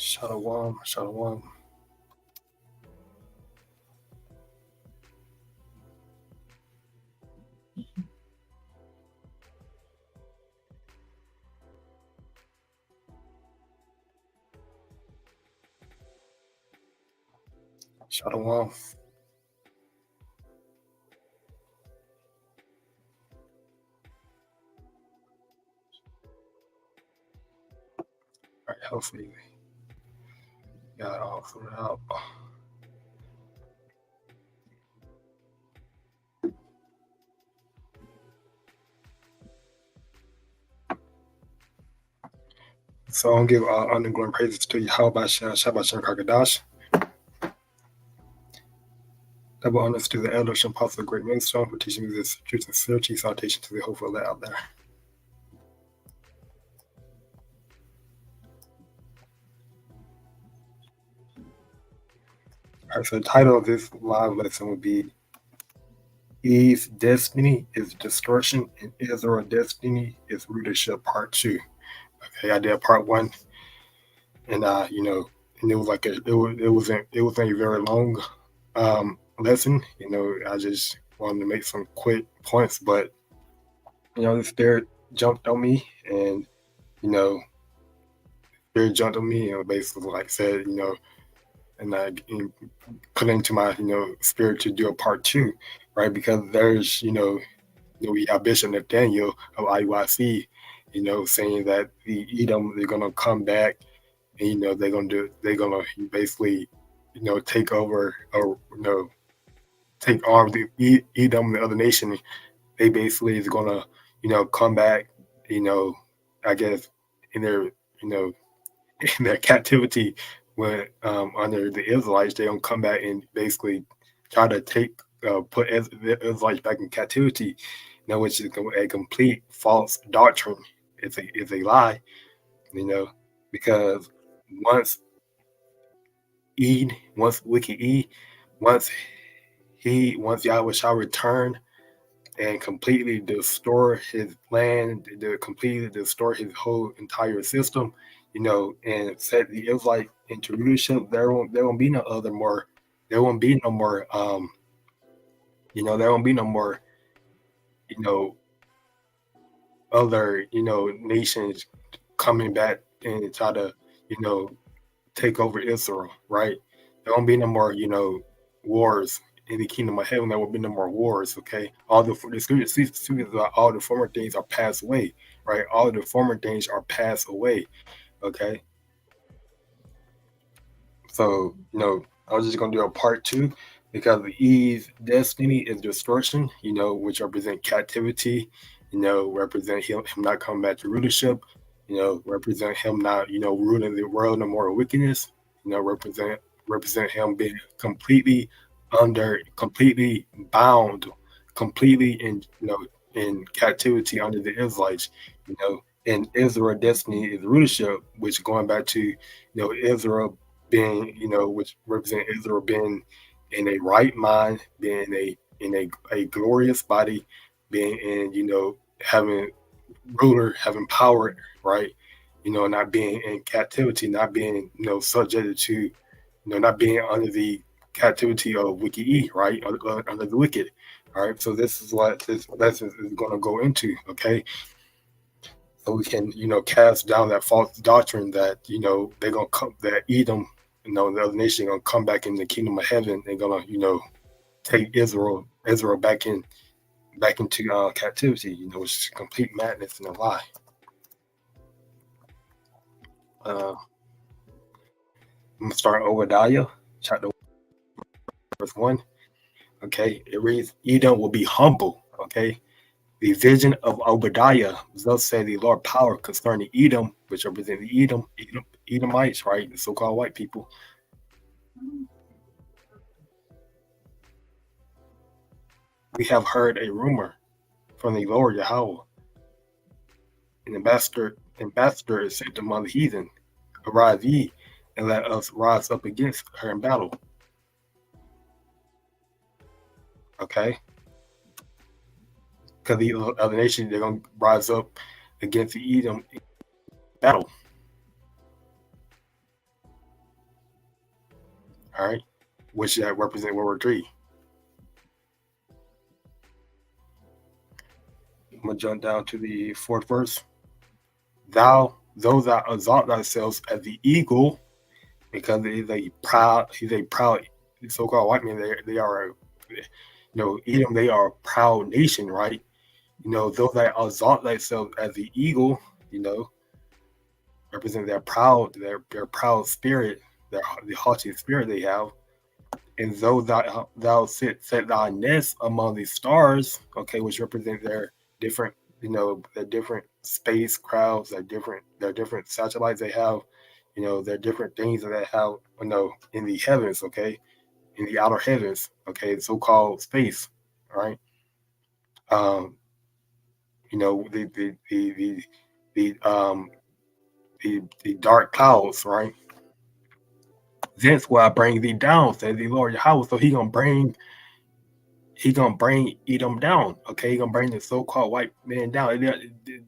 Shalom, shalom, shalom. All right, hopefully we got it all figured out. So I'll give honor and glory and praises to YAHAWASHI, Shabbat QADASH. Double honors to the elders and apostles of Great Millstone for teaching me this truth and sincerity. Salutation to the hopeful that out there. All right, so the title of this live lesson would be Eve's Destiny is Distortion and Israel's Destiny is Rulership Part 2. Okay, I did Part 1, and and it was like it wasn't a very long lesson. I just wanted to make some quick points, but the spirit jumped on me, and spirit jumped on me, and basically like said, and I put into my spirit to do a part 2, right? Because there's we have Bishop Nathaniel of IUIC, saying that the Edom they're gonna come back, and they're gonna basically take over, or take arms. Edom, the other nation, they basically is gonna come back, I guess in their in their captivity, when under the Israelites. They don't come back and basically try to put the Israelites back in captivity, which is a complete false doctrine. It's a lie, because once once wicked once once Yahweh shall return and completely destroy his land, to completely destroy his whole entire system, and set the Israelites into rulership. There won't be no other more. There won't be no more. There won't be no more. You know, other nations coming back and try to take over Israel. Right? There won't be no more wars in the kingdom of heaven. There will be no more wars. Okay, all the scripture, all the former things are passed away. Right? All the former things are passed away. Okay, so I was just gonna do a part 2, because Eve's destiny is destruction, which represent captivity, represent him not coming back to rulership, represent him not ruling the world no more wickedness, represent him being completely bound, completely in captivity under the Israelites, and Israel destiny is rulership, which going back to Israel being, which represent Israel being in a right mind, being a glorious body, being in having having power, right? Not being in captivity, not being subjected to not being under the captivity of wicked right? Under the wicked. All right. So this is what this lesson is going to go into. Okay. So we can cast down that false doctrine that they're gonna come, that Edom, the other nation gonna come back in the kingdom of heaven. They're gonna take Israel back into captivity. Which is complete madness and a lie. I'm gonna start Obadiah chapter verse 1. Okay, it reads, Edom will be humble. Okay, the vision of Obadiah, thus said the Lord power concerning Edom, which represent the Edomites, right? The so-called white people. We have heard a rumor from the Lord Yahawah. An ambassador is sent among the heathen. Arise ye, and let us rise up against her in battle. Okay? Because the other nations, they're going to rise up against the Edom in battle. All right, which that represent World War III. I'm gonna jump down to the fourth verse. Though thou exalt thyself as the eagle, because he's a proud so-called white man. They are, Edom. They are a proud nation, right? Though they exalt thyself as the eagle, represent their proud spirit, the haughty spirit they have. And though thou set thy nest among the stars, okay, which represent their different, their different space crowds, their different satellites they have, their different things that they have, in the heavens, okay, in the outer heavens, okay, so-called space, all right. Um, the dark clouds, right? Thence will I bring thee down, says the Lord Yahweh. So he gonna bring Edom down. Okay, he gonna bring the so-called white man down.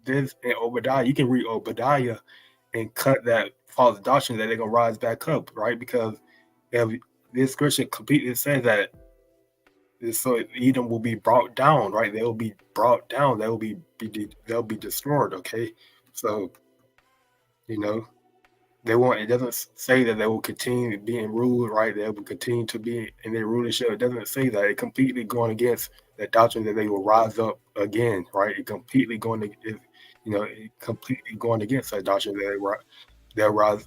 This in Obadiah, you can read Obadiah and cut that false doctrine that they're gonna rise back up, right? Because if this scripture completely says that, so Edom will be brought down, right? They will be brought down. They'll be destroyed. Okay, so they won't. It doesn't say that they will continue being ruled, right? They will continue to be in their rulership. It doesn't say that. It completely going against that doctrine that they will rise up again, right? It completely going to, completely going against that doctrine that they'll rise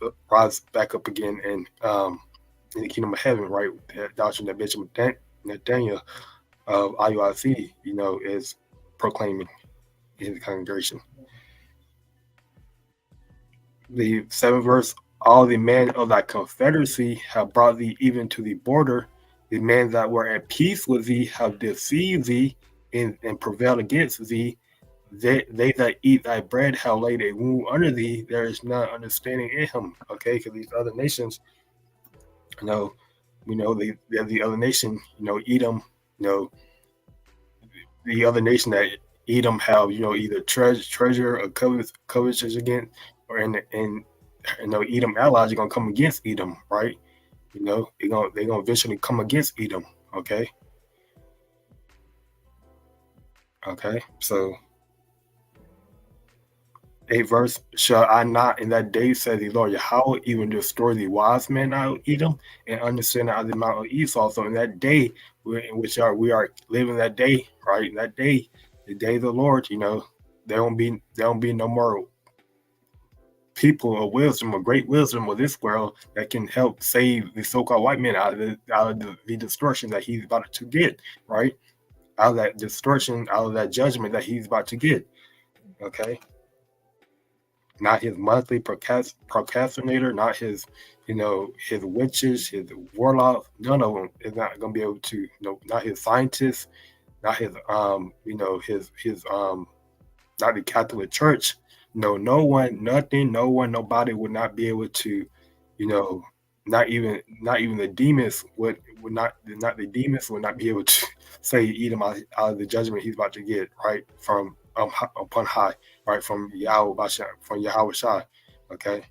back up again in the kingdom of heaven, right? That doctrine that Bishop Nathaniel of IUIC, is proclaiming in the congregation. The seventh verse, all the men of thy confederacy have brought thee even to the border. The men that were at peace with thee have deceived thee and prevailed against thee. They that eat thy bread have laid a wound under thee. There is none understanding in him. Okay, because these other nations, the other nation, Edom, the other nation that Edom have, either treasure or covetous against, or and Edom allies are gonna come against Edom, right? They're gonna eventually come against Edom. Okay. So 8th verse, shall I not in that day, says the Lord Yahweh, even destroy the wise men out of Edom and understand out of the mount of Esau? So in that day, in which we are living that day, right? In that day, the day of the Lord, there won't be no more people of wisdom or great wisdom of this world that can help save the so-called white man out of the destruction that he's about to get, right? Out of that destruction, out of that judgment that he's about to get. Okay. Not his monthly procrastinator, not his, his witches, his warlocks. None of them is not going to be able to, not his scientists, not his, not the Catholic Church. No one, nothing, no one, nobody would not be able to, not even the demons would not the demons would not be able to say Edom out of the judgment he's about to get, right, from upon high, right, from YAHAWASHI. Okay.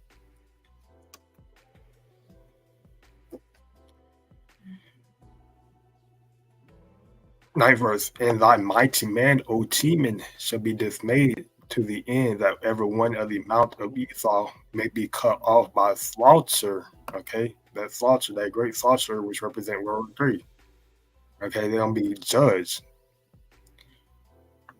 Ninth verse, and thy mighty man, O Teman, shall be dismayed to the end that every one of the mount of Esau may be cut off by slaughter. Okay, that slaughter, that great slaughter, which represent World War III. Okay, they're gonna be judged.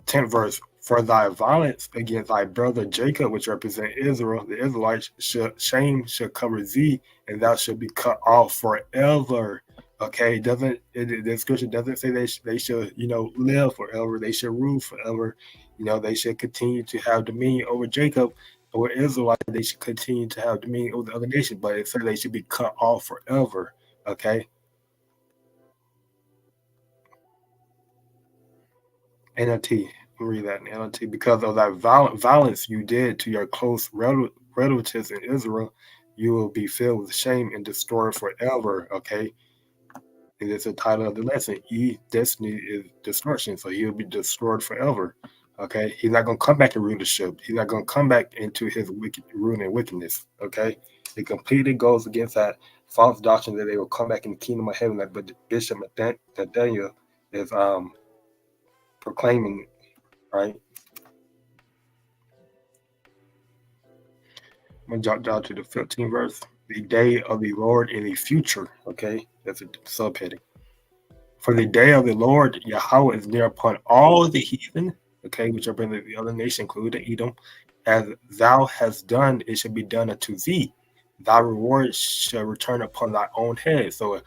10th verse, for thy violence against thy brother Jacob, which represent Israel, the Israelites, shame shall cover thee, and thou shalt be cut off forever. Okay, the scripture doesn't say they should, live forever. They should rule forever. They should continue to have dominion over Jacob, over Israel. They should continue to have dominion over the other nations, but it says they should be cut off forever. Okay. NLT, read that in NLT. Because of that violence you did to your close relatives in Israel, you will be filled with shame and destroyed forever. Okay. And it's the title of the lesson. Destiny is destruction. So he'll be destroyed forever. Okay. He's not going to come back in rulership. He's not going to come back into his wicked ruin and wickedness. Okay. It completely goes against that false doctrine that they will come back in the kingdom of heaven. But Bishop Nathaniel is proclaiming, right? I'm gonna jump down to the 15th verse. The day of the Lord in the future. Okay, that's a subheading. For the day of the Lord Yahawah is near upon all the heathen, okay, which are the other nation, including Edom. As thou hast done, it shall be done unto thee. Thy reward shall return upon thy own head. So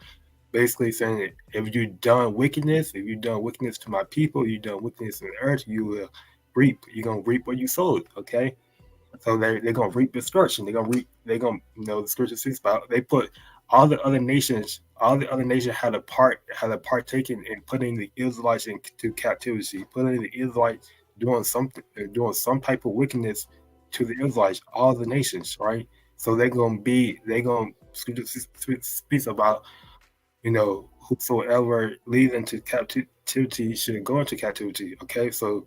basically saying that if you've done wickedness, if you've done wickedness to my people, you've done wickedness in the earth, you will reap. You're gonna reap what you sowed, okay? So they're gonna reap destruction. The scripture speaks about they put all the other nations had a partaken in putting the Israelites into captivity, putting the Israelites doing some type of wickedness to the Israelites, all the nations, right? So scripture speaks about, whosoever leads into captivity should go into captivity. Okay, so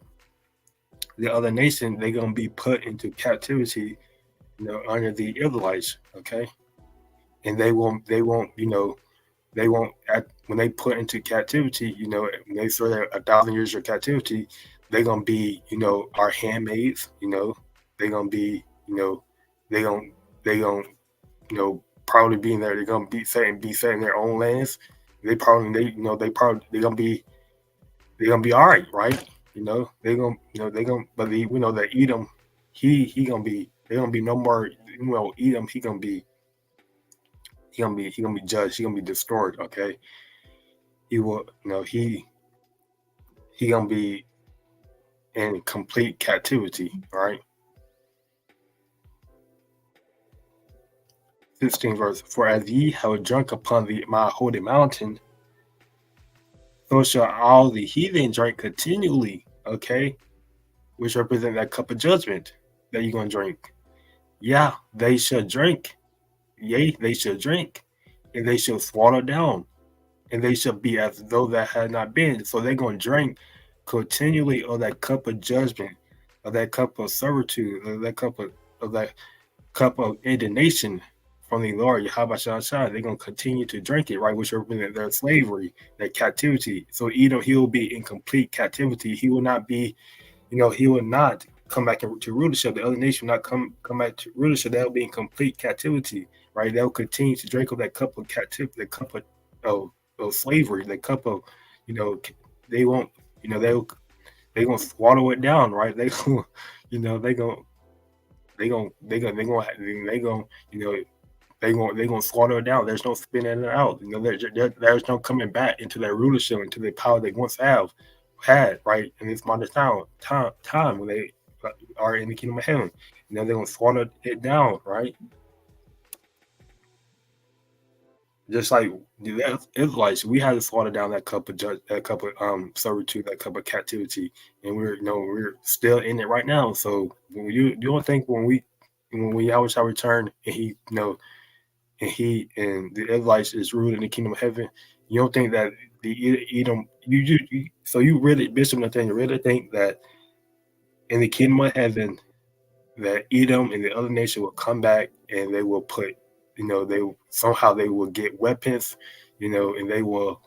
the other nation, they're gonna be put into captivity, under the Israelites. Okay, and when they put into captivity, when they serve 1,000 years of captivity, they're gonna be, our handmaids. They're gonna be, they gonna they gonna probably be in there. They're gonna be set in their own lands. They're gonna be all right. But that Edom, he gonna be, they're gonna be no more. Edom, he gonna be judged. He gonna be destroyed. Okay, he will, he gonna be in complete captivity. All right. 16th verse. For as ye have drunk upon my holy mountain, so shall all the heathen drink continually. Okay, which represent that cup of judgment that you're gonna drink. Yeah, they shall drink. Yea, they shall drink, and they shall swallow down, and they shall be as though that had not been. So they're gonna drink continually of that cup of judgment, of that cup of servitude, of that cup of indignation from the Lord YAHAWASHI. They're gonna continue to drink it, right? Which represent their slavery, their captivity. So Edom, he will be in complete captivity. He will not be, he will not come back to rulership. The other nation will not come back to rulership. They'll be in complete captivity, right? They'll continue to drink of that cup of captivity, the cup of slavery, the cup of, they won't, they gonna swallow it down, right? They gonna, they gonna swallow it down. There's no spinning it out. There's no coming back into that rulership, into the power they once had, right? In this modern time when they are in the kingdom of heaven. They're gonna swallow it down, right? Just like the Israelites, we had to swallow down that cup of servitude, that cup of captivity, and we're still in it right now. So you don't think when Yahweh shall return and and the Israelites is ruled in the kingdom of heaven, you don't think that the Edom, so you really, Bishop Nathaniel, really think that in the kingdom of heaven that Edom and the other nation will come back and they will put, they will get weapons, and they will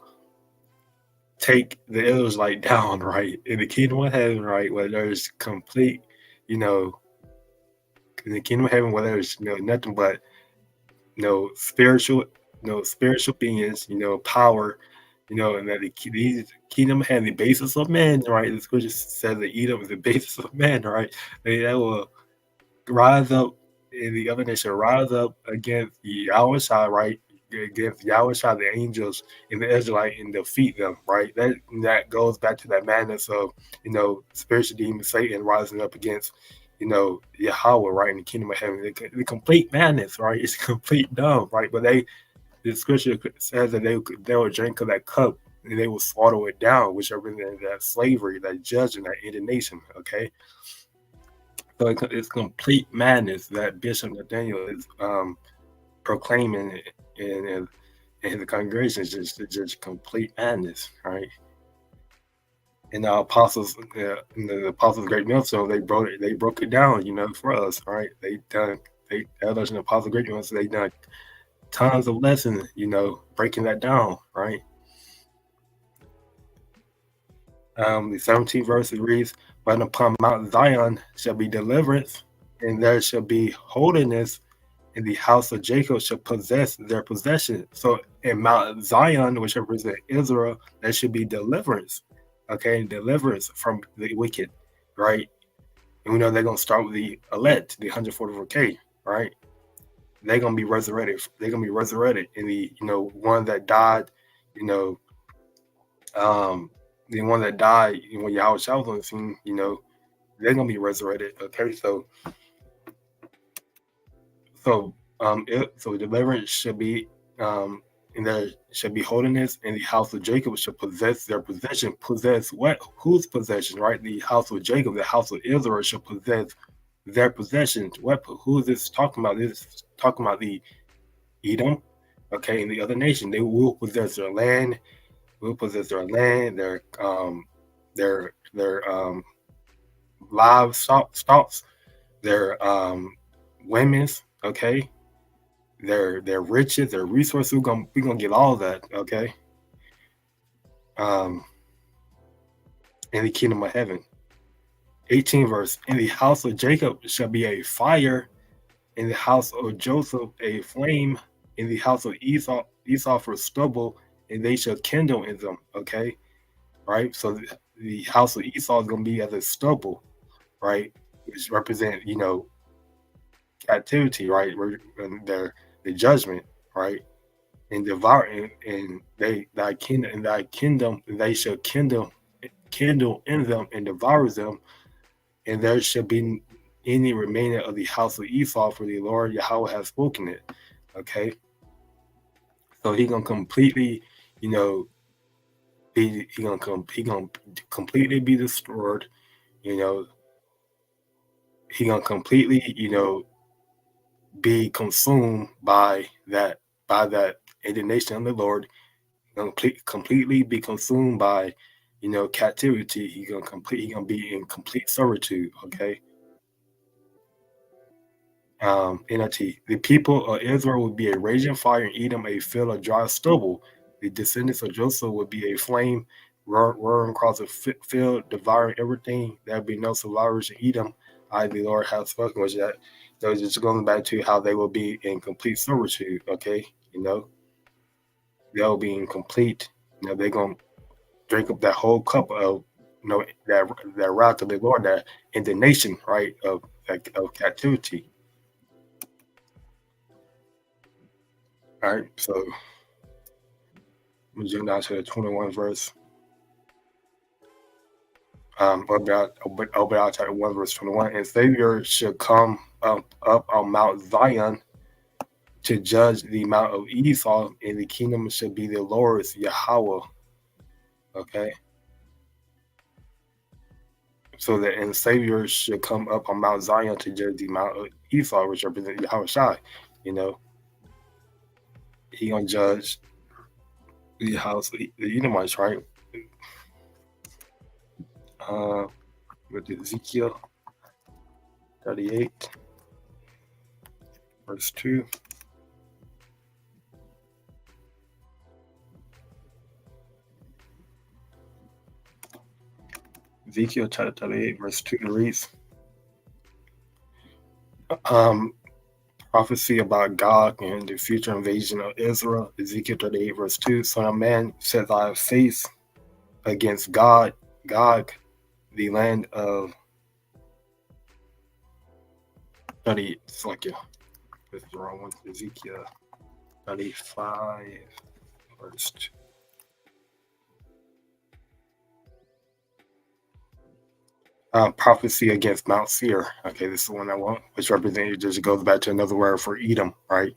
take the Israelite down, right? In the kingdom of heaven, right, where there's complete, in the kingdom of heaven, where there's nothing but spiritual beings, power, and that these kingdom of heaven, the basis of man, right? The scripture says that Edom is the basis of man, right? That will rise up, and the other nation rise up against Yahawashi, right? Against Yahawashi, the angels and the Israelite, and defeat them, right? That goes back to that madness of, spiritual demon Satan rising up against, Yahawah, right, in the kingdom of heaven. The complete madness, right? It's complete dumb, right? But the scripture says that they will drink of that cup and they will swallow it down, which represents that slavery, that judgment, that indignation, okay? So it's complete madness that Bishop Nathaniel is proclaiming in the congregation. Is just complete madness, right? And the apostles, in the apostles' great millstone, they broke it down, for us, right? Elders and apostles' great millstone, they done tons of lessons, breaking that down, right? The 17th verse reads, "But upon Mount Zion shall be deliverance, and there shall be holiness, and the house of Jacob shall possess their possession." So in Mount Zion, which represents Israel, there should be deliverance, okay? Deliverance from the wicked, right? And we know they're going to start with the elect, the 144K, right? They're going to be resurrected. They're going to be resurrected. And one that died, you know, the one that died when Yahushua was on the scene, they're going to be resurrected. Okay. So deliverance should be, and there should be holiness, and the house of Jacob shall possess their possession. Possess what? Whose possession? Right? The house of Jacob, the house of Israel shall possess their possessions. What? Who is this talking about? This is talking about the Edom, okay, and the other nation. They will possess their land. Will possess their land, their livestock, their women's, okay, their riches, their resources. We're gonna get all of that, okay. Um, in the kingdom of heaven. 18 verse. In the house of Jacob shall be a fire, in the house of Joseph a flame, in the house of Esau for stubble, and they shall kindle in them. Okay, right. So the house of Esau is going to be as a stubble, right, which represent captivity, right, and the judgment, right, and devour, and thy kingdom they shall kindle in them and devour them, and there shall be any remainder of the house of Esau, for the Lord Yahweh has spoken it. Okay, so he gonna completely, he gonna completely be destroyed. He gonna completely, be consumed by that indignation of the Lord. Gonna completely be consumed by, captivity. He gonna be in complete servitude. Okay. NLT. The people of Israel would be a raging fire, and Edom a field of dry stubble. The descendants of Joseph would be a flame roaring across the field, devouring everything. There would be no survivors in Edom. I, the Lord, have spoken. Which that was just going back to how they will be in complete servitude. Okay, they'll be in complete. They're gonna drink up that whole cup of that wrath of the Lord, that indignation, right, of captivity. All right, so we jump down to the 21 verse. Obadiah chapter 1 verse 21. And Savior should come up on Mount Zion to judge the Mount of Esau, and the kingdom should be the Lord's, Yahawah. Okay. So that and Savior should come up on Mount Zion to judge the Mount of Esau, which represents Yahawashi. He gonna judge the house of the Edomites, right? With Ezekiel 38, verse 2. Ezekiel chapter 38, verse 2 reads, prophecy about Gog and the future invasion of Israel. Ezekiel 38, verse 2. Son of man, set thy face against Gog, the land of 30. It's like, this is the wrong one. Ezekiel 35, verse 2. Prophecy against Mount Seir. Okay, this is the one I want, which represents, just goes back to another word for Edom, right?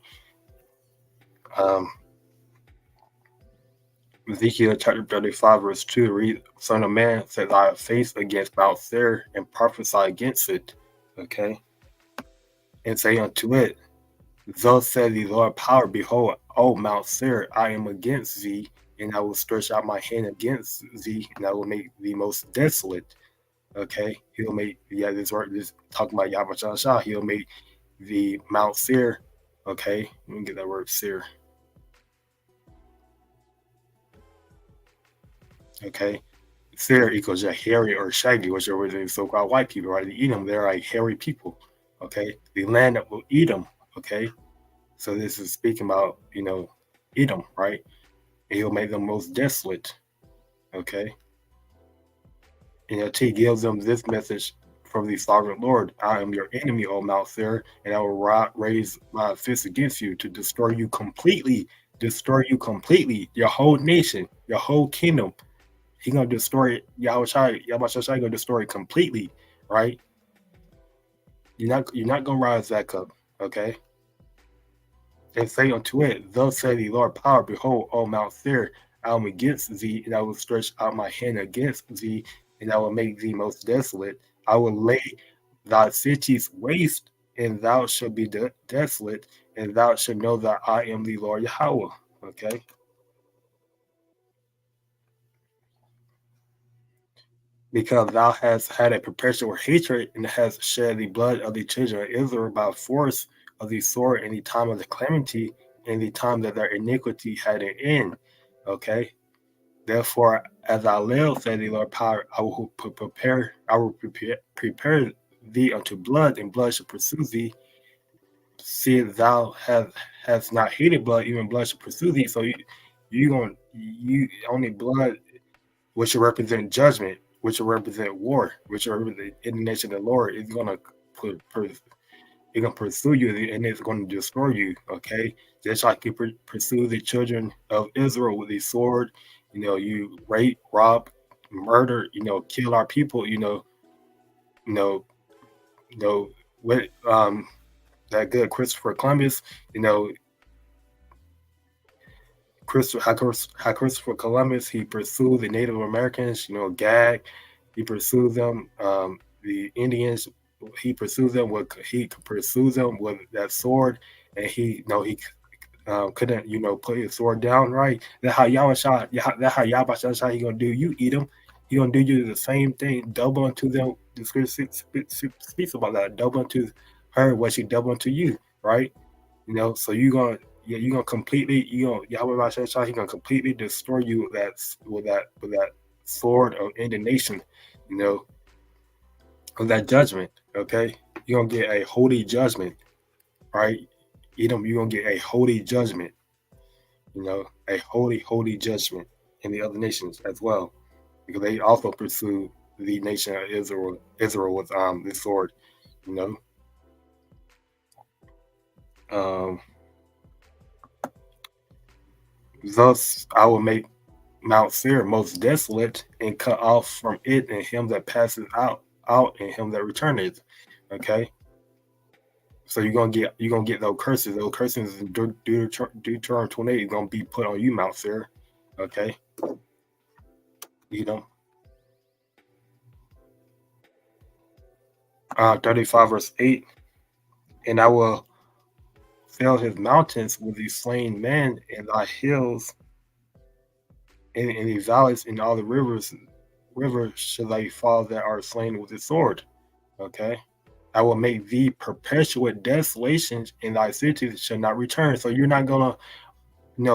Ezekiel chapter 35, verse 2 read, Son of man, set thy face against Mount Seir and prophesy against it. Okay. And say unto it, thus said the Lord power, behold, O Mount Seir, I am against thee, and I will stretch out my hand against thee, and I will make thee most desolate. Okay, he'll make, this word is talking about Yahweh Shah. He'll make the Mount Seir, Okay, let me get that word seer. Okay, seer equals just hairy or shaggy, which are the so-called white people, right? The Edom, they're like hairy people. Okay, the land that will eat them. Okay, so this is speaking about Edom, right? And he'll make them most desolate. Okay, and T gives them this message from the sovereign Lord: I am your enemy, O Mount Seir, and I will raise my fist against you to destroy you completely, your whole nation, your whole kingdom. He's gonna destroy it. Yahweh gonna destroy it completely, right? You're not gonna rise back up, okay? And say unto it, thus say the Lord power, behold, O Mount Seir, I am against thee, and I will stretch out my hand against thee, and I will make thee most desolate. I will lay thy cities waste, and thou shalt be desolate, and thou shalt know that I am the Lord Yahweh. Okay. Because thou hast had a perpetual hatred and hast shed the blood of the children of Israel by force of the sword in the time of the calamity, in the time that their iniquity had an end. Okay. Therefore, as I live, said the Lord power, I will prepare thee unto blood, and blood shall pursue thee. See, thou has not hated blood, even blood shall pursue thee. So you only blood which will represent judgment, which will represent war, which will represent the nation of the Lord is gonna it's gonna pursue you and it's gonna destroy you. Okay, just like you pursue the children of Israel with a sword, you rape, rob, murder, kill our people. You know, what that good Christopher Columbus, you know, how Christopher Columbus, he pursued the Native Americans, gag, he pursued them, the Indians, he pursues them with that sword, and he couldn't, put his sword down right. That's how Yahweh shot, he gonna do you, eat them. He gonna do you the same thing, double unto them. The scripture speaks about that, double unto her what she double unto you, right? So you're gonna completely, Yahweh Shah, he gonna completely destroy you with that sword of indignation, you know, of that judgment. Okay, you're gonna get a holy judgment, right? Edom, you're gonna get a holy judgment, a holy judgment in the other nations as well, because they also pursue the nation of Israel with the sword, you know. Um, Thus I will make Mount Seir most desolate, and cut off from it and him that passes out and him that returneth. Okay. So you're gonna get those curses. Those curses in Deuteronomy 28 is gonna be put on you, Mount Seir. Okay. You know. 35 verse 8. And I will fill his mountains with the slain men, and thy hills and the valleys and all the rivers shall they fall that are slain with the sword. Okay. I will make thee perpetuate desolations, and thy cities shall not return. So you're not gonna,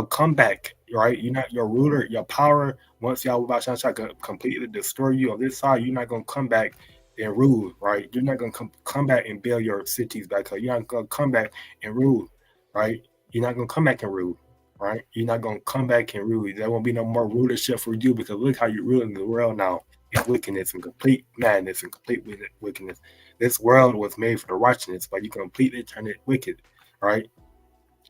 come back, right? You're not your ruler, your power. Once Yahweh Shah completely destroy you on this side, you're not gonna come back and rule, right? You're not gonna come back and build your cities back up. You're not gonna come back and rule, right? You're not gonna come back and rule, right? You're not gonna come back and rule. There won't be no more rulership for you, because look how you're ruling the world now. It's wickedness and complete madness and complete wickedness. This world was made for the righteousness, but you completely turn it wicked, right?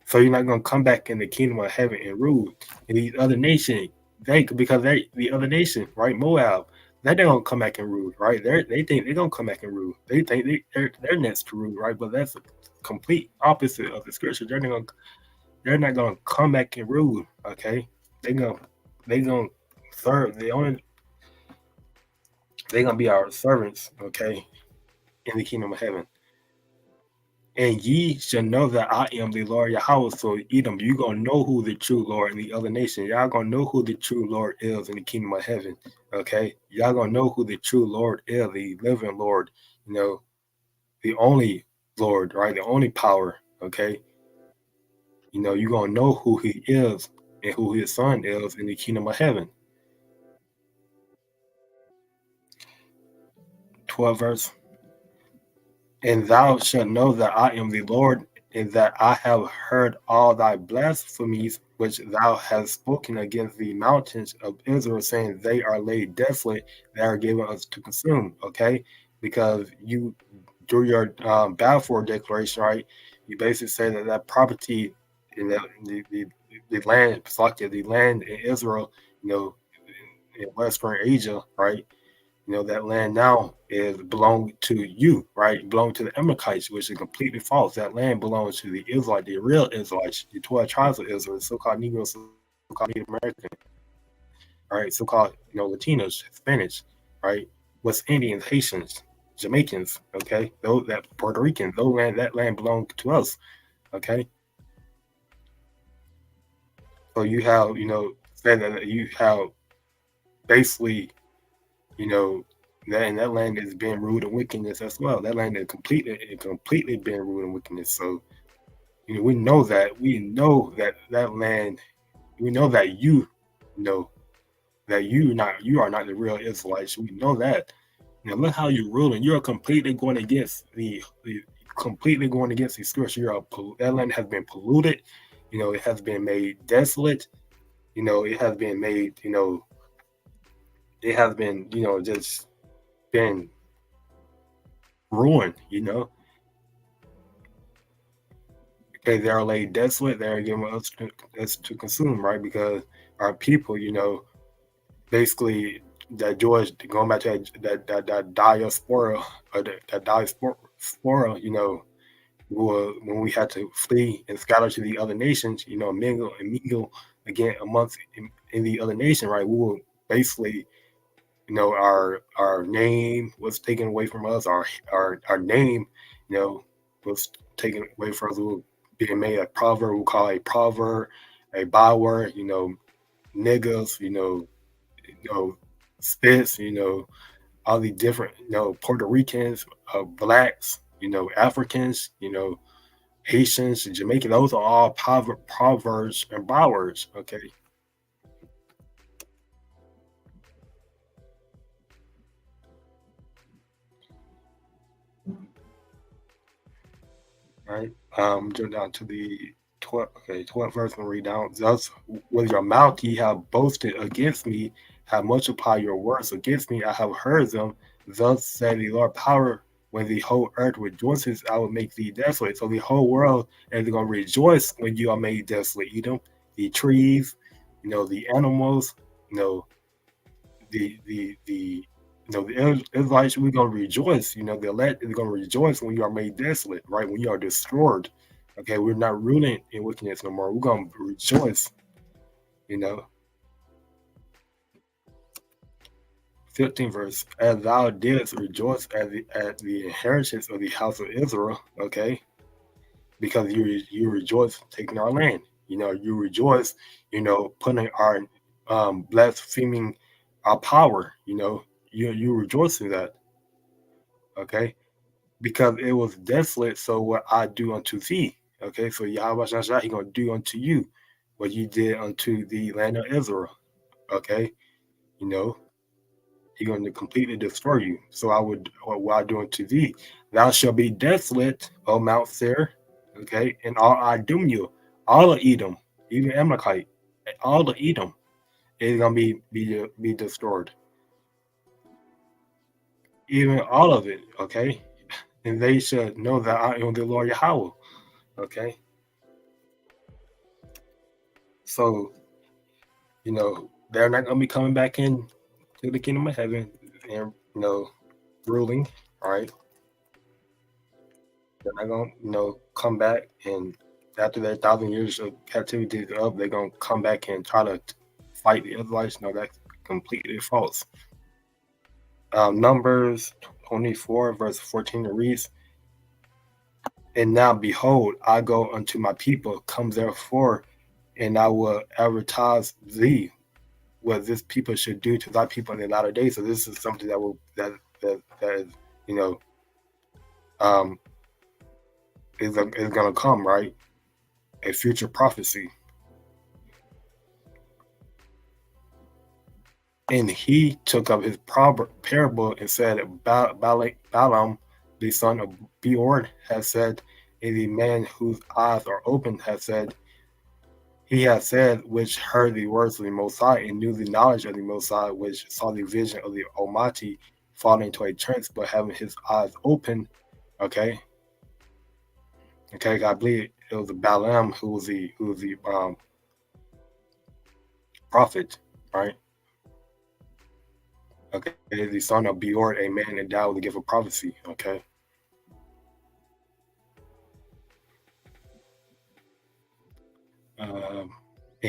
So you're not gonna come back in the kingdom of heaven and rule. And these other nations, the other nation, right? Moab, they're gonna come back and rule, right? They think they're gonna come back and rule. They think they're next to rule, right? But that's a complete opposite of the scripture. They're not gonna come back and rule. Okay, they gonna serve. They're gonna be our servants. Okay, in the kingdom of heaven. And ye shall know that I am the Lord Yahweh. So Edom, you gonna know who the true Lord in the other nation. Y'all gonna know who the true Lord is in the kingdom of heaven. Okay, y'all gonna know who the true Lord is, the living Lord. The only Lord, right? The only power. Okay, you're gonna know who he is and who his son is in the kingdom of heaven. 12 verse. And thou shalt know that I am the Lord, and that I have heard all thy blasphemies which thou hast spoken against the mountains of Israel, saying they are laid desolate, they are given us to consume. Okay, because you through your Balfour Declaration, right? You basically say that that property in the land, it's like the land in Israel, in Western Asia, right? That land now is belong to you, right? Belong to the Amalekites, which is completely false. That land belongs to the Israelites, the real Israelites, the 12 tribes of Israel, so-called Negroes, so-called Native American, right? So-called, Latinos, Spanish, right? West Indians, Haitians, Jamaicans, okay? Those that Puerto Rican, that land belonged to us, okay? So you have, said that you have basically, you know, that land is being ruled in wickedness as well. That land is completely being ruled in wickedness. So we know that that land, we know that know that you are not the real Israelites. We know that. Look how you're ruling. You're completely going against the completely going against the scripture. That land has been polluted. It has been made desolate. It has been made. It has been just been ruined. Okay, they are laid desolate. They are given us to consume, right? Because our people, basically that George going back to that diaspora or that diaspora, when we had to flee and scatter to the other nations, mingle again amongst in the other nation, right? We will basically, our name was taken away from us. Our name, was taken away from us. We were being made a proverb. We call it a proverb, a byword. Niggas. Spits. All the different. Puerto Ricans, blacks. Africans. Haitians, Jamaican. Those are all proverbs and bywords. Okay. Right. Jump down to the 12. Okay, 12th verse and read down. Thus, with your mouth ye have boasted against me, have multiplied your words against me. I have heard them. Thus said the Lord power, when the whole earth rejoices, I will make thee desolate. So the whole world is going to rejoice when you are made desolate. The trees, the animals, you know, the Israelites, we're gonna rejoice. The elect is gonna rejoice when you are made desolate, right? When you are destroyed. Okay, we're not ruling in wickedness no more. We're gonna rejoice. You know, 15th verse. As thou didst rejoice at the inheritance of the house of Israel. Okay, because you rejoice taking our land. You rejoice. Putting our blaspheming our power. You rejoice in that. Okay, because it was desolate. So what I do unto thee, okay, so Yahawah he gonna do unto you what you did unto the land of Israel, okay, you know, he gonna completely destroy you. So I would what I do unto thee, thou shalt be desolate, O Mount Seir, okay, and all I doom you, all of Edom, even Amalekite, all of Edom is gonna be destroyed, even all of it, okay, and they should know that I am the Lord Yahweh, okay. So, they're not going to be coming back in to the kingdom of heaven and, ruling, right? They're not going to, come back and after their 1,000 years of captivity is up, they're going to come back and try to fight the Israelites. No, that's completely false. Numbers 24, verse 14 reads, and now behold, I go unto my people, come therefore, and I will advertise thee what this people should do to thy people in the latter days. So this is something that is, um is gonna come, right? a future prophecy. And he took up his parable and said, Balaam, the son of Beor, has said, and the man whose eyes are open has said, he has said, which heard the words of the Most High and knew the knowledge of the Most High, which saw the vision of the Almighty, falling into a trance, but having his eyes open. Okay. I believe it was Balaam who was the prophet, right? Okay, the son of Beor, a man endowed with the gift of prophecy. Okay. And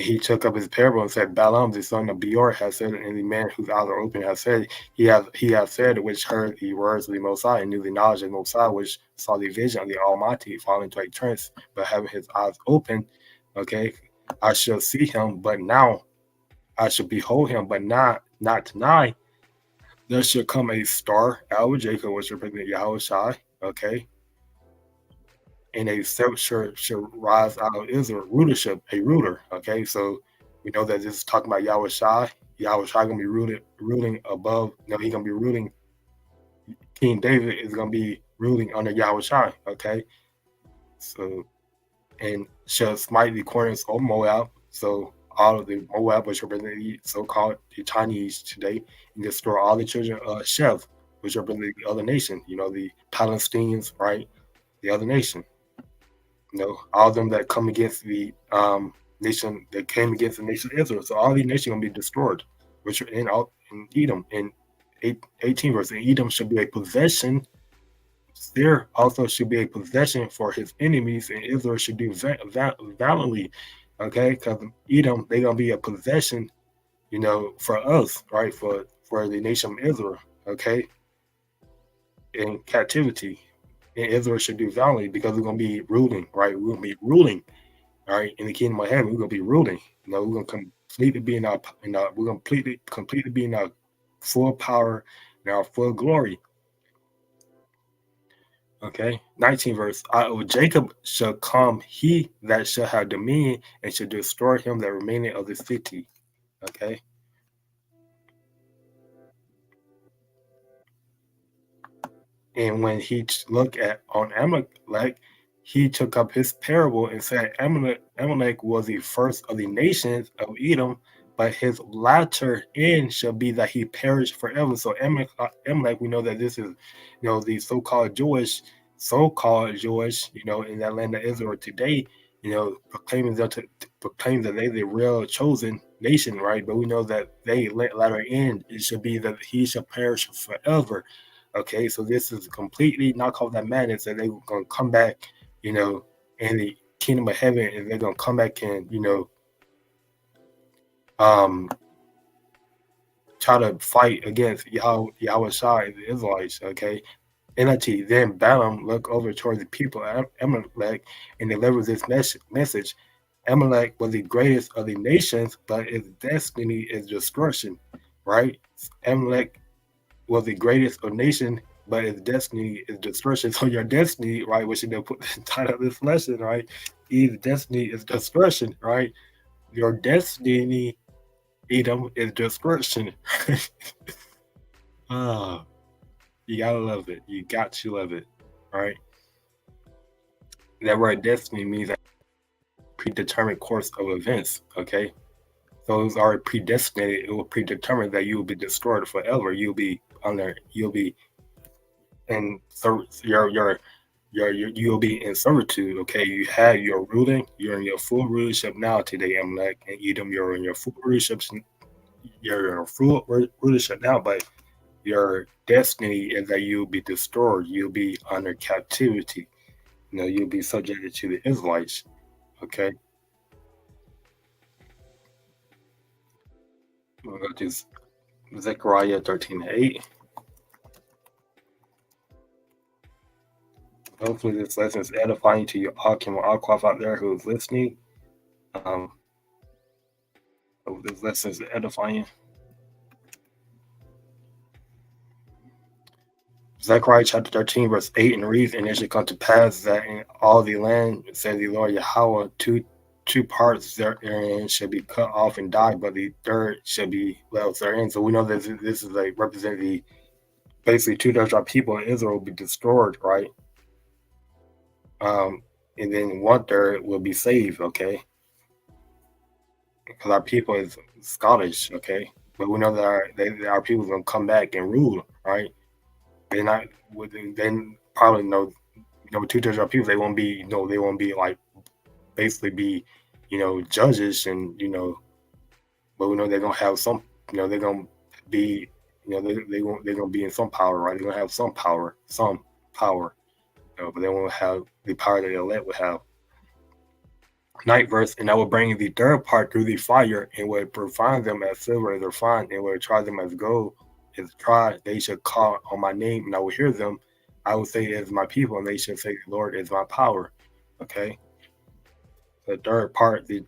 he took up his parable and said, Balaam, the son of Beor, has said, and the man whose eyes are open has said, he has said, which heard the words of the Most High and knew the knowledge of the Most High, which saw the vision of the Almighty, falling into a trance, but having his eyes open. Okay, I shall see him, but now I shall behold him, but not tonight. There shall come a star out of Jacob, which represents YAHAWASHI. Okay, and a scepter shall rise out of Israel, rulership, a ruler. Okay, so we know that this is talking about YAHAWASHI. YAHAWASHI gonna be ruling above. He's gonna be ruling. King David is gonna be ruling under YAHAWASHI. Okay, so and shall smite the corners of Moab. So all of the Moab, which represent the so-called the Chinese today, and destroy all the children of Shev, which represent the other nation. The Palestinians, right? The other nation. All of them that come against the nation that came against the nation of Israel. So all these nations are gonna be destroyed, which are in Edom. In 18 verse, and Edom should be a possession. There also should be a possession for his enemies, and Israel should do valiantly. Okay, because Edom, they're gonna be a possession, for us, right? For the nation of Israel, okay, in captivity. And Israel should do valiantly because we're gonna be ruling, right? We're gonna be ruling, all right, in the kingdom of heaven. We're gonna be ruling. We're gonna completely be in our we're gonna completely be in our full power and our full glory. Okay, 19 verse. Out of Jacob shall come he that shall have dominion, and shall destroy him that remaineth of the city. Okay. And when he looked on Amalek, he took up his parable and said, Amalek was the first of the nations of Edom, but his latter end shall be that he perish forever. So Amalek, we know that this is, the so-called Jewish, in that land of Israel today, proclaiming that they the real chosen nation, right? But we know that they latter end, it should be that he shall perish forever. Okay, so this is completely knock off that madness that they're gonna come back, in the kingdom of heaven, and they're gonna come back and try to fight against Yahawashi and the Israelites. Okay, NLT. Then Balaam looked over toward the people of Amalek and delivered this message. Amalek was the greatest of the nations, but its destiny is destruction. Right? Amalek was the greatest of nation, but its destiny is destruction. So your destiny, right, which you put the title of this lesson, right? His destiny is destruction, right? Your destiny, Edom, is destruction. Oh, you gotta love it. You got to love it, right? That word destiny means a predetermined course of events, okay? So it was already predestinated, it was predetermined that you will be destroyed forever. You'll be and so you'll be in servitude. Okay, you have your ruling. You're in your full rulership now today, Amalek and Edom. You're in your full rulership. You're in your full rulership now, but your destiny is that you'll be destroyed. You'll be under captivity. You'll be subjected to the Israelites. Okay. We'll go to Zechariah 13:8. Hopefully this lesson is edifying to you, Akim or Akwaf out there who's listening. Hope this lesson is edifying. Zechariah chapter 13, verse 8, and reads, and it shall come to pass that in all the land, says the Lord Yahawah, two parts therein shall be cut off and die, but the third shall be left therein. So we know that this is like represent the basically 2/3 of our people in Israel will be destroyed, right? And then 1/3 will be saved, okay? Because our people is Scottish, okay? But we know that our people is gonna come back and rule, right? They're not. Then probably 2/3 of our people they won't be they won't be like basically be judges and but we know they're gonna have some they're gonna be they're gonna be in some power, right? They're gonna have some power, but they won't have the power that the elect would have. Ninth verse, and I will bring the third part through the fire, and will refine them as silver is refined, and will try them as gold is tried. They shall call on my name, and I will hear them. I will say, it is my people, and they shall say, the Lord is my power. Okay. The third part, the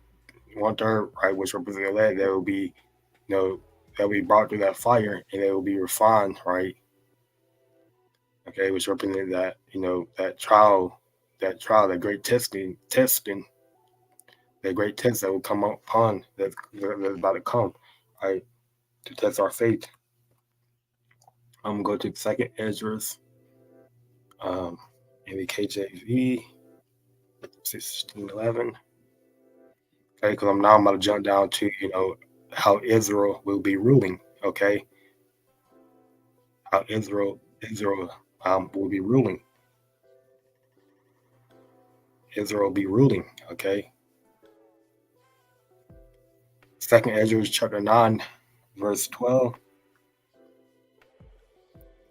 1/3, right, which represents the elect, that will be, they'll be brought through that fire, and they will be refined, right? Okay, which represents that, that trial, that great testing, that great test that will come upon that's about to come, right, to test our faith. I'm going to go to 2nd Ezra, in the KJV, 16:11. Okay, because I'm about to jump down to how Israel will be ruling. Okay, how Israel will be ruling. Israel will be ruling. Okay. 2nd Ezra chapter 9, verse 12.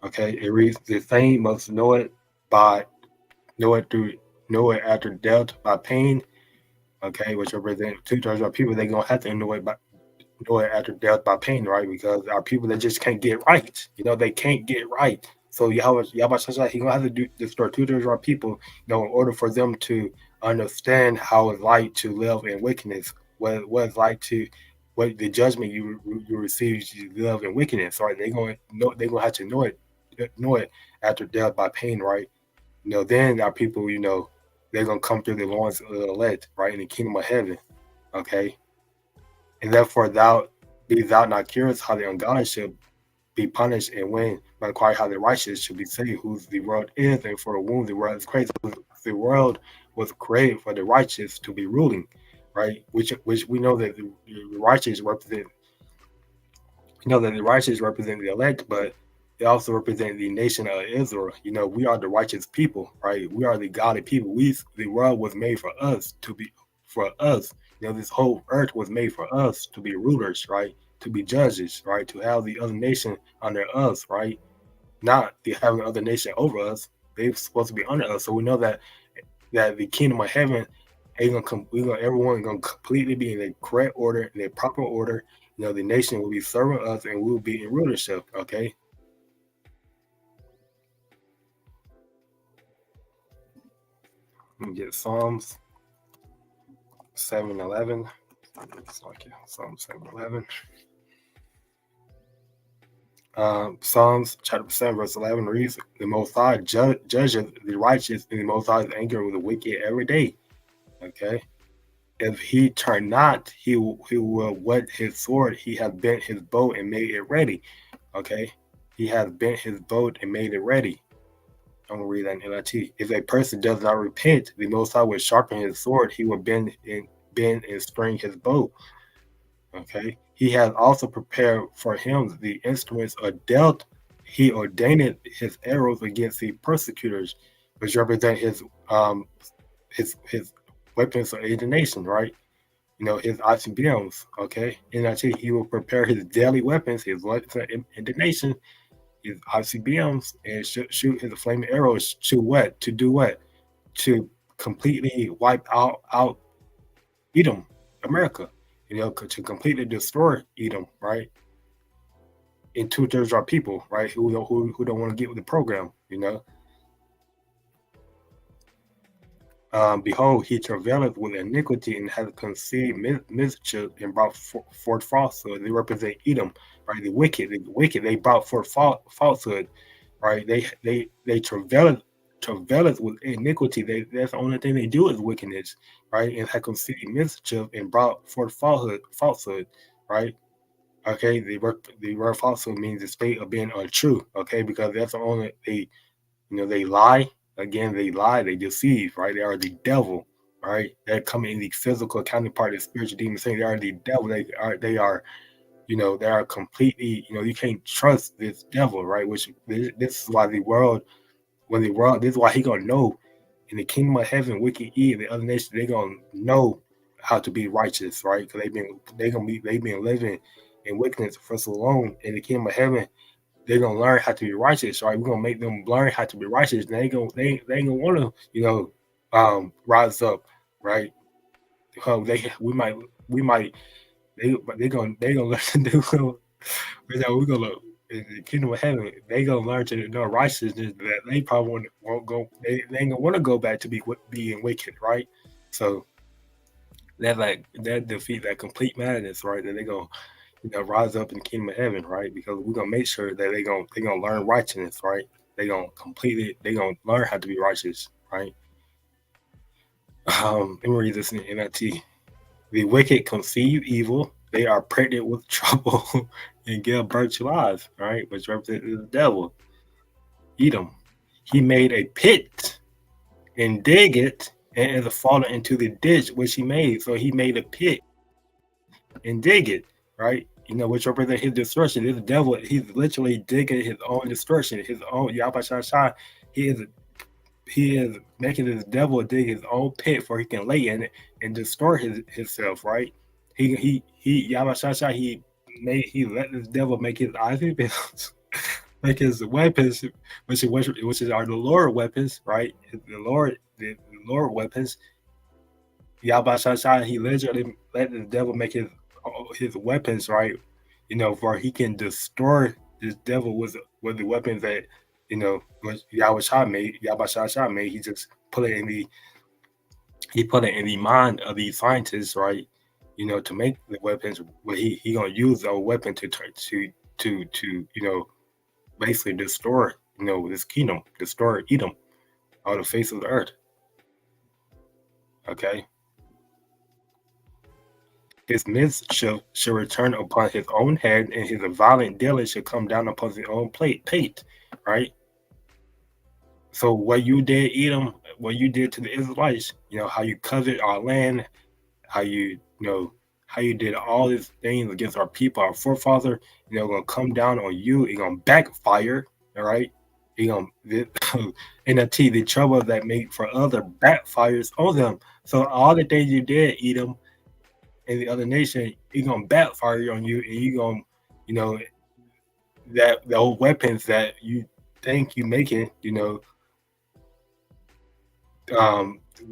Okay, it reads, the saint must know it after death by pain. Okay, which represent 2/3 of people, they're gonna have to know it after death by pain, right? Because our people that just can't get right. They can't get right. So Yahweh he gonna have to destroy 2/3 of our people, in order for them to understand how it's like to live in wickedness, what it's like to what the judgment you receive to live in wickedness, right? They're gonna have to know it after death by pain, right? Then our people, they're gonna come through the loins of the elect, right, in the kingdom of heaven. Okay. And therefore be thou not curious how the ungodly should be punished, and when but inquire how the righteous should be saved, whose the world is, and for whom the world is created. The world was created for the righteous to be ruling, right? Which we know that the righteous represent. That the righteous represent the elect, but they also represent the nation of Israel. We are the righteous people, right? We are the godly people. The world was made for us to be, for us. This whole earth was made for us to be rulers, right? To be judges, right? To have the other nation under us, right? Not to have the other nation over us. They're supposed to be under us. So we know that the kingdom of heaven, everyone gonna completely be in the correct order, in the proper order. The nation will be serving us, and we will be in rulership. Okay. Let me get Psalms 7:11. Psalm 7:11. Psalms chapter 7, verse 11 reads, the Most High judges the righteous, and the Most High is angry with the wicked every day. Okay. If he turn not, he will whet his sword. He has bent his bow and made it ready. Okay. He has bent his bow and made it ready. I'm going to read that in NLT. If a person does not repent, the Most High will sharpen his sword. He will bend and string his bow. Okay. He has also prepared for him the instruments of death. He ordained his arrows against the persecutors, which represent his weapons of indignation, right? His ICBMs. Okay. NLT, he will prepare his daily weapons, his weapons of indignation, his ICBMs, and shoot his flaming arrows to what? To do what? To completely wipe out Edom, America. To completely destroy Edom, right? And 2/3 of our people, right, who don't want to get with the program. Behold, he travaileth with iniquity and hath conceived mischief and brought forth falsehood. They represent Edom, right? The wicked, they brought forth falsehood. right? They travaileth with iniquity. That's the only thing they do is wickedness, right? And have conceived mischief and brought forth falsehood, right? Okay, the word falsehood means the state of being untrue. Okay, because that's the only they lie. Again, they lie, they deceive, right? They are the devil, right? They're coming in the physical counterpart of spiritual demons, saying they are the devil. They are completely, you can't trust this devil, right? Which this is why this is why he gonna know in the kingdom of heaven, wicked Eve, the other nations, they gonna know how to be righteous, right? Because they've been living in wickedness for so long. In the kingdom of heaven, they're gonna learn how to be righteous, right? We're gonna make them learn how to be righteous. And they ain't gonna want to, rise up, right? We might they gonna learn to do. We're gonna in the kingdom of heaven. They gonna learn to know righteousness that they probably won't go. They ain't gonna want to go back to being wicked, right? So that defeat that complete madness, right? That they gonna rise up in the kingdom of heaven, right? Because we're gonna make sure that they gonna learn righteousness, right? They gonna learn how to be righteous, right? Let me read this in NIT. The wicked conceive evil, they are pregnant with trouble and give birth to lies, right? Which represents the devil. Edom. He made a pit and dig it and is fallen into the ditch which he made. So he made a pit and dig it, right? Which represents his destruction. This devil, he's literally digging his own destruction, his own Yahawah. He is making this devil dig his own pit for he can lay in it and destroy himself, right? Yahawah, he let this devil make his ivy bills, make his weapons, which are the Lord weapons, right? The Lord weapons. Yahawah, he literally let the devil make his weapons, right? For he can destroy this devil with the weapons that what Yahawah made. He put it in the mind of these scientists, right? To make the weapons, but he gonna use those weapons to basically destroy this kingdom, destroy Edom on the face of the earth. Okay. His mischief shall return upon his own head, and his violent dealing shall come down upon his own pate, right? So what you did, Edom, what you did to the Israelites, how you coveted our land, how how you did all these things against our people, our forefather, gonna come down on you. It's gonna backfire, all right? It's gonna the trouble that made for other backfires on them. So all the things you did, Edom, and the other nation, it's gonna backfire on you, and you gonna, that those weapons that you think you making,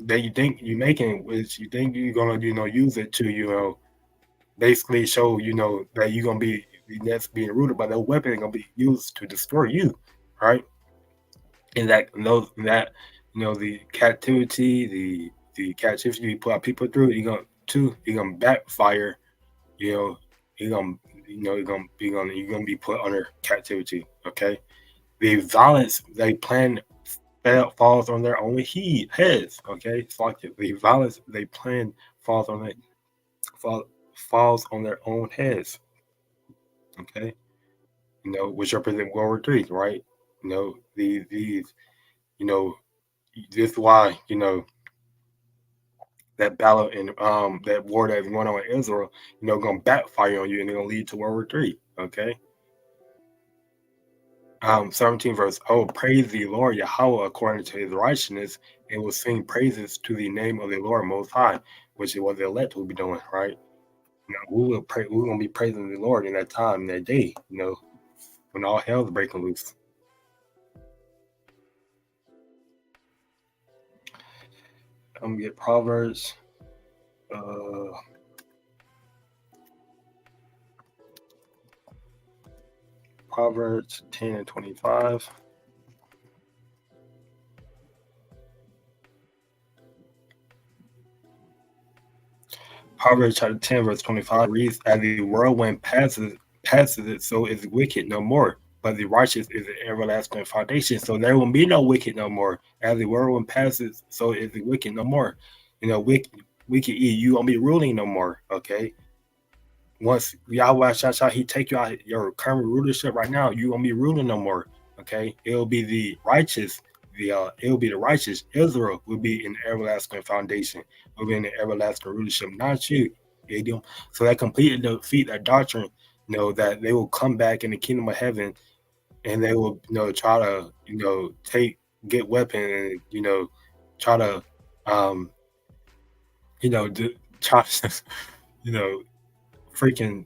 that you think you're making, which you think you're gonna, use it to, basically show, that you're gonna be the next being rooted by that weapon is gonna be used to destroy you, right? And the captivity you put our people through, you're gonna backfire, you're gonna you're gonna be put under captivity. Okay. The violence they plan falls on their own heads. Okay. It's like the violence they plan falls on falls on their own heads. Okay. Which represent World War III, right? These this is why, that battle and that war that's going on in Israel, gonna backfire on you and they're gonna lead to World War III. Okay. 17 verse. Oh, praise the Lord Yahawah according to his righteousness, and will sing praises to the name of the Lord Most High, which is what the elect will be doing, right? We're gonna be praising the Lord in that time, in that day, when all hell's breaking loose. I'm gonna get Proverbs. Proverbs 10 and 25. Proverbs chapter 10, verse 25 reads, as the whirlwind passes it, so is wicked no more, but the righteous is an everlasting foundation. So there will be no wicked no more. As the whirlwind passes, so is the wicked no more. Wicked you won't be ruling no more. Okay. Once YAHAWAH, he take you out your current rulership right now, you won't be ruling no more. Okay. It'll be the righteous. It'll be the righteous. Israel will be in everlasting foundation. Will be in the everlasting rulership, not you. Idiom. So that completely defeat that doctrine. That they will come back in the kingdom of heaven, and they will try to get weapon and try to try to freaking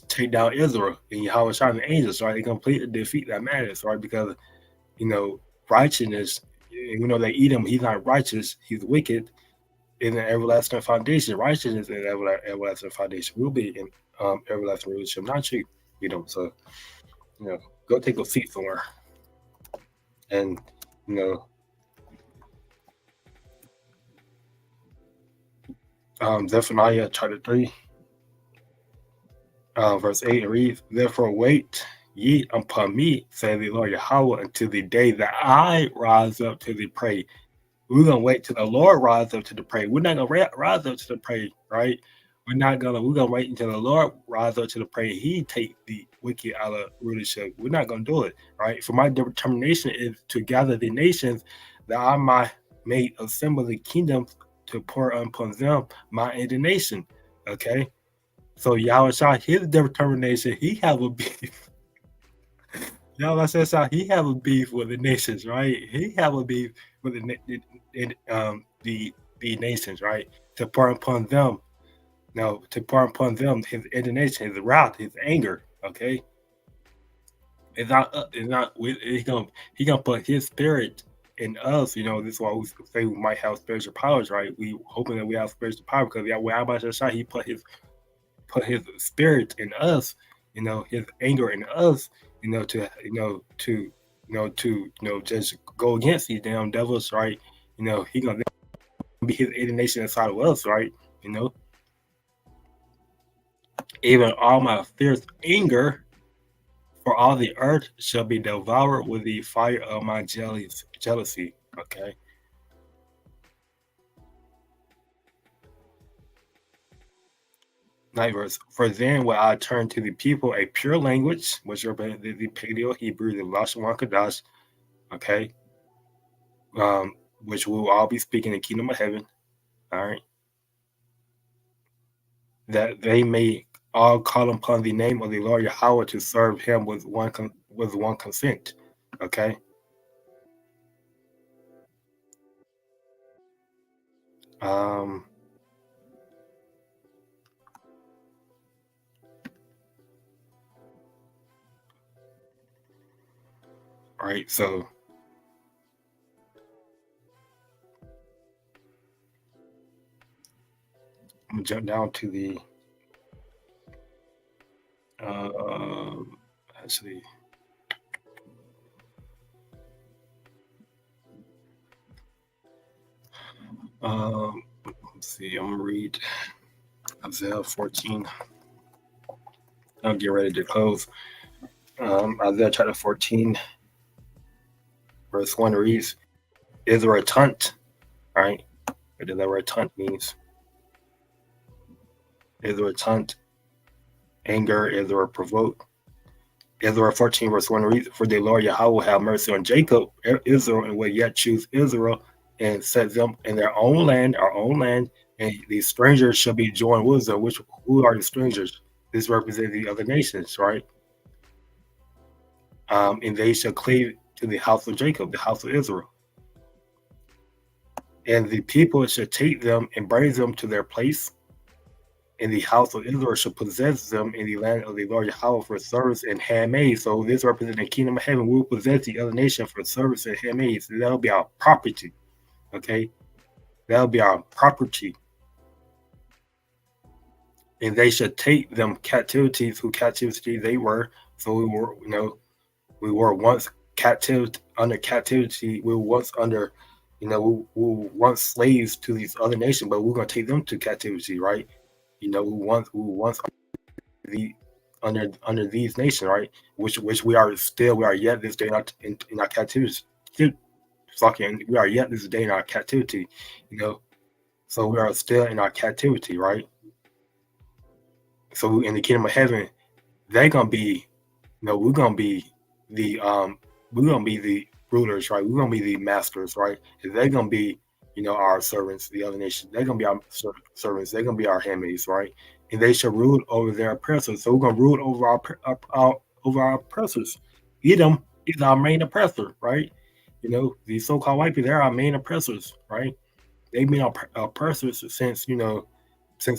take down Israel and Yahawashi and the angels, right? They completely defeat that madness, right? Because righteousness, we know that Edom, he's not righteous, he's wicked, in an everlasting foundation. Righteousness in an everlasting foundation will be in everlasting relationship, not you. So go take a seat somewhere. And Zephaniah chapter 3, verse 8, it reads, "Therefore wait ye upon me, saith the Lord Yahawah, until the day that I rise up to the prey." We're gonna wait till the Lord rise up to the prey. We're not gonna rise up to the prey, right? We're gonna wait until the Lord rise up to the prey. He take the wicked out of rulership. We're not gonna do it, right? For my determination is to gather the nations, that I might assemble the kingdoms, to pour upon them my indignation. Okay. So Yahweh, his determination, he have a beef. Yahweh says he have a beef with the nations, right? He have a beef with the nations, right? To pour upon them, to pour upon them his indignation, his wrath, his anger. Okay, it's not. He gonna put his spirit in us. This is why we say we might have spiritual powers, right? We hoping that we have spiritual power because Yahweh, he put his spirit in us. His anger in us. To just go against these damn devils, right? He gonna be his indignation inside of us, right? Even all my fierce anger for all the earth shall be devoured with the fire of my jealousy. Okay. Ninth verse. For then will I turn to the people a pure language, which represents the Paleo Hebrew, the LaShawan QADASH, okay, which we will all be speaking in the kingdom of heaven, all right, that they may all call upon the name of the Lord Yahawah to serve him with one consent, okay. All right, so I'm gonna jump down to the actually let's see, I'm gonna read Isaiah 14. I'll get ready to close. Isaiah chapter 14, verse 1 reads, "Is there a taunt?" Right? What does that word taunt means? Is there a taunt? Anger? Is there a provoke? Israel 14, verse 1 reads, "For the Lord Yahweh will have mercy on Jacob, Israel, and will yet choose Israel and set them in their own land, our own land, and the strangers shall be joined with them." Who are the strangers? This represents the other nations, right? And they shall cleave to the house of Jacob, the house of Israel. And the people shall take them and bring them to their place, and the house of Israel shall possess them in the land of the Lord Yahweh for service and handmaid. So this represents the kingdom of heaven. We will possess the other nation for service and handmaid. So that'll be our property. Okay, that'll be our property. And they shall take them captivities, who captivity they were. So we were once under captivity. We were once under, we were once slaves to these other nations, but we're gonna take them to captivity, right? We once the under these nations, right? Which we are yet this day in our captivity. Still, fucking, we are yet this day in our captivity, you know. So we are still in our captivity, right? So in the kingdom of heaven, they're gonna be, we're gonna be the rulers, right? We're gonna be the masters, right? And they're gonna be, our servants. The other nations, they're gonna be our servants. They're gonna be our handmaids, right? And they shall rule over their oppressors. So we're gonna rule over our oppressors. Edom is our main oppressor, right? These so-called white people, they're our main oppressors, right? They've been our oppressors since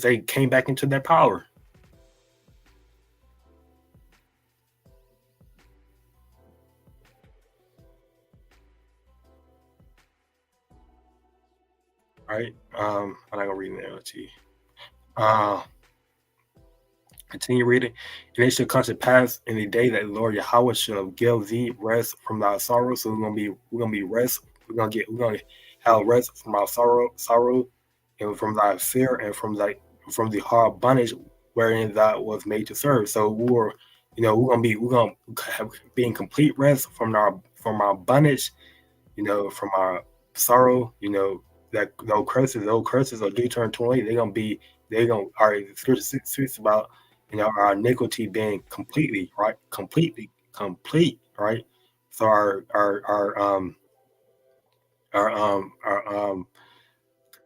they came back into their power. Right? I'm not gonna read it now to you. Continue reading. And it shall come to pass in the day that the Lord Yahweh shall give thee rest from thy sorrow. So we're gonna be rest. We're gonna have rest from our sorrow, and from thy fear, and from the hard bondage wherein thou was made to serve. So we're gonna be in complete rest from our bondage, from our sorrow, that those curses are due turn 28. They're gonna our scripture speaks about our iniquity being completely right, complete, right? So our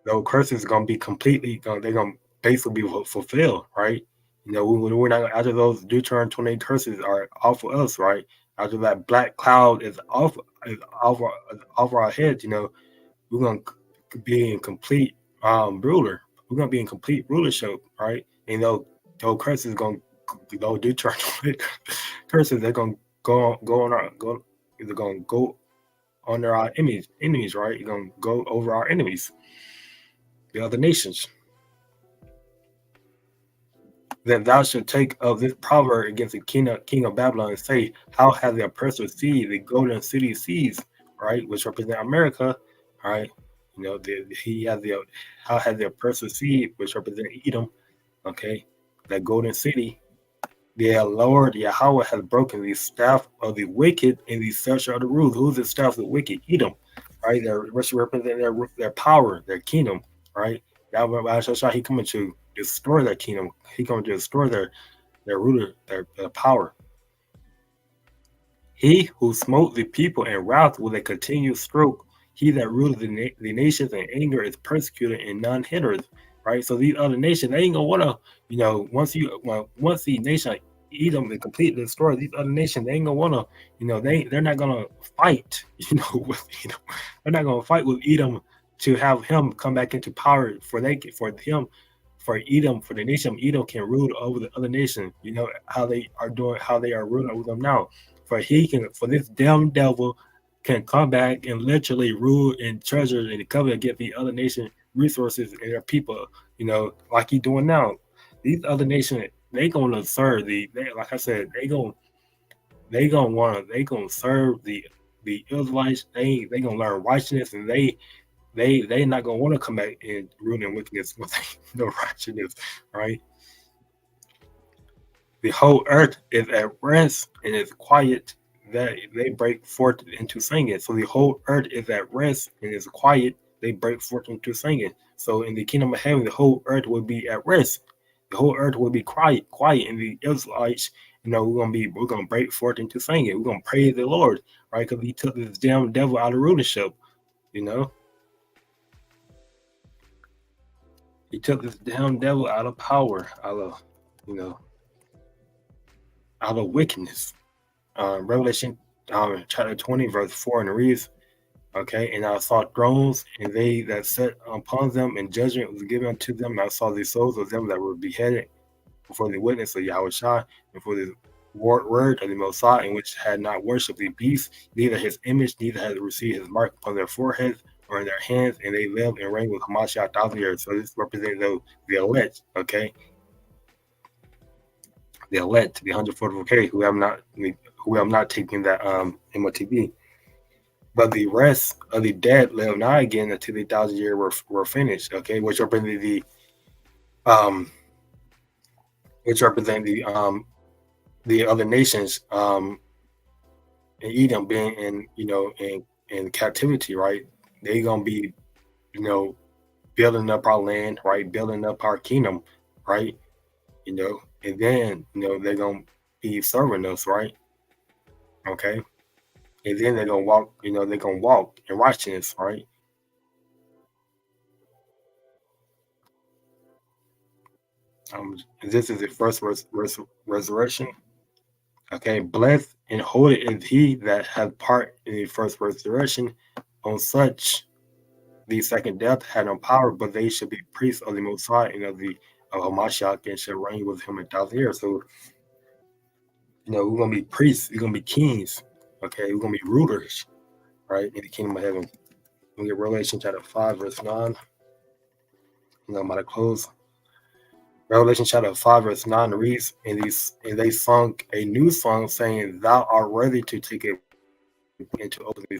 those curses are gonna be they're gonna basically be fulfilled, right? We're not, after those due turn 28 curses are off of us, right? After that black cloud is off our heads, we're gonna be in complete ruler. We're gonna be in complete rulership, right? And those curses gonna those do turn curses. They're gonna go on our go. They're gonna go under our enemies, right? You're gonna go over our enemies, the other nations. Then thou shalt take of this proverb against the king of Babylon and say, how has the oppressor seized the golden city seized, right? Which represent America, right? He has how has the oppressor seized, which represent Edom, okay? That golden city. The Lord Yahweh has broken the staff of the wicked and the scepter of the rulers. Who's the staff of the wicked? Edom, right? Which represent their power, their kingdom, right? He coming to destroy their kingdom. He coming to destroy their ruler, their power. He who smote the people in wrath with a continued stroke. He that ruleth the nations in anger is persecuted and none hindereth. Right. So these other nations, they ain't gonna wanna, once the nation Edom is completely destroyed, these other nations, they ain't gonna wanna, they're not gonna fight, with Edom. They're not gonna fight with Edom to have him come back into power for Edom, for the nation of Edom can rule over the other nation. How they are ruling over them now. For this damn devil can come back and literally rule and treasure and cover against the other nation resources and their people, like he doing now. These other nations, they gonna serve like I said, they gonna serve the Israelites. They gonna learn righteousness, and they not gonna want to come back and rule in wickedness with no righteousness, right? The whole earth is at rest and is quiet, that they break forth into singing. So the whole earth is at rest and is quiet, they break forth into singing. So in the kingdom of heaven, the whole earth will be at rest. The whole earth will be quiet, and the Israelites, we're gonna break forth into singing. We're gonna praise the Lord, right? Because he took this damn devil out of rulership, He took this damn devil out of power, out of wickedness. Revelation chapter 20, verse 4, and it reads, okay, and I saw thrones, and they that sat upon them, and judgment was given unto them. And I saw the souls of them that were beheaded before the witness of YAHWASHI, and for the word of the Most High, in which had not worshipped the beast, neither his image, neither had received his mark upon their foreheads or in their hands, and they lived and reigned with Hamashiach 1,000 years. So this represents the elect, okay? The elect, the 144K, who have not taken that MOTB. But the rest of the dead live not again until the 1,000 years were finished, okay? Which represent the the other nations, and Edom being in, in captivity, right? They gonna be, you know, building up our land, right? Building up our kingdom, right? And then, they're gonna be serving us, right? Okay. And then they're gonna walk, they're gonna walk in righteousness, right? This is the first resurrection. Okay, blessed and holy is he that hath part in the first resurrection. On such the second death had no power, but they should be priests of the Most High and of the of Hamashiach, and shall reign with him 1,000 years. So, we're gonna be priests, we're gonna be kings, okay, we're gonna be rulers, right, in the kingdom of heaven. We get Revelation chapter 5, verse 9. I'm about to close. Revelation chapter 5, verse 9 reads, and they sung a new song, saying, Thou art worthy to take it and to open the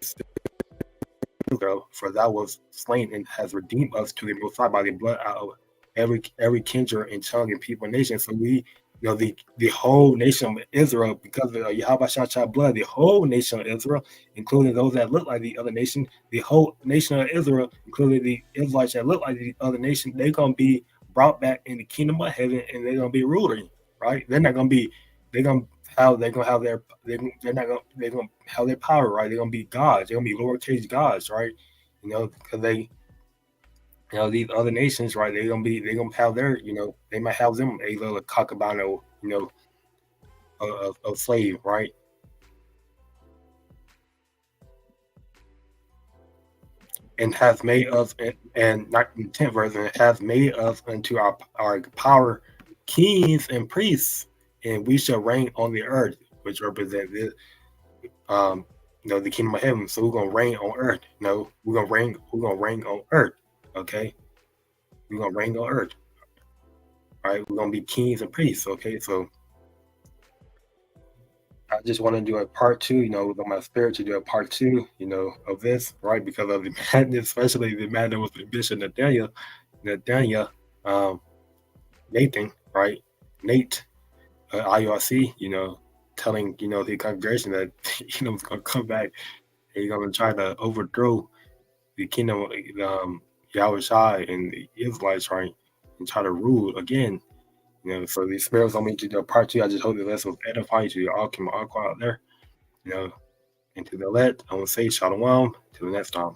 Israel, for thou was slain and has redeemed us to the Most High by the blood out of every kindred and tongue and people and nation. So we, the whole nation of Israel, because of the YAHAWASHI blood, the whole nation of Israel, including those that look like the other nation, the whole nation of Israel, including the Israelites that look like the other nation, they're gonna be brought back in the kingdom of heaven, and they're gonna be ruling, right? They're not gonna be, they're gonna have their, they're gonna have their power, right? They're gonna be gods. They're gonna be lowercase gods, right? Because they, these other nations, right? They're gonna have their, they might have them a little cockabano, of slave, right? And hath made us, and not in 10th verse, and hath made us unto our power kings and priests, and we shall reign on the earth, which represents this, the kingdom of heaven. So we're gonna reign on earth. We're gonna reign on earth. Okay, we're gonna reign on earth. Right, we're gonna be kings and priests. Okay, so I just want to do a part two, with my spirit to do a part two, of this, right? Because of the madness, especially the madness with the Bishop Nathaniel, um, Nathan, right? Nate, IRC, telling, the congregation that, was going to come back and he's going to try to overthrow the kingdom of Yahushua and the Israelites, right? And try to rule again. So the spirits on me to do a part two. I just hope the lesson was edifying to all Kim out there, and to the elect, I want to say shalom till the next time.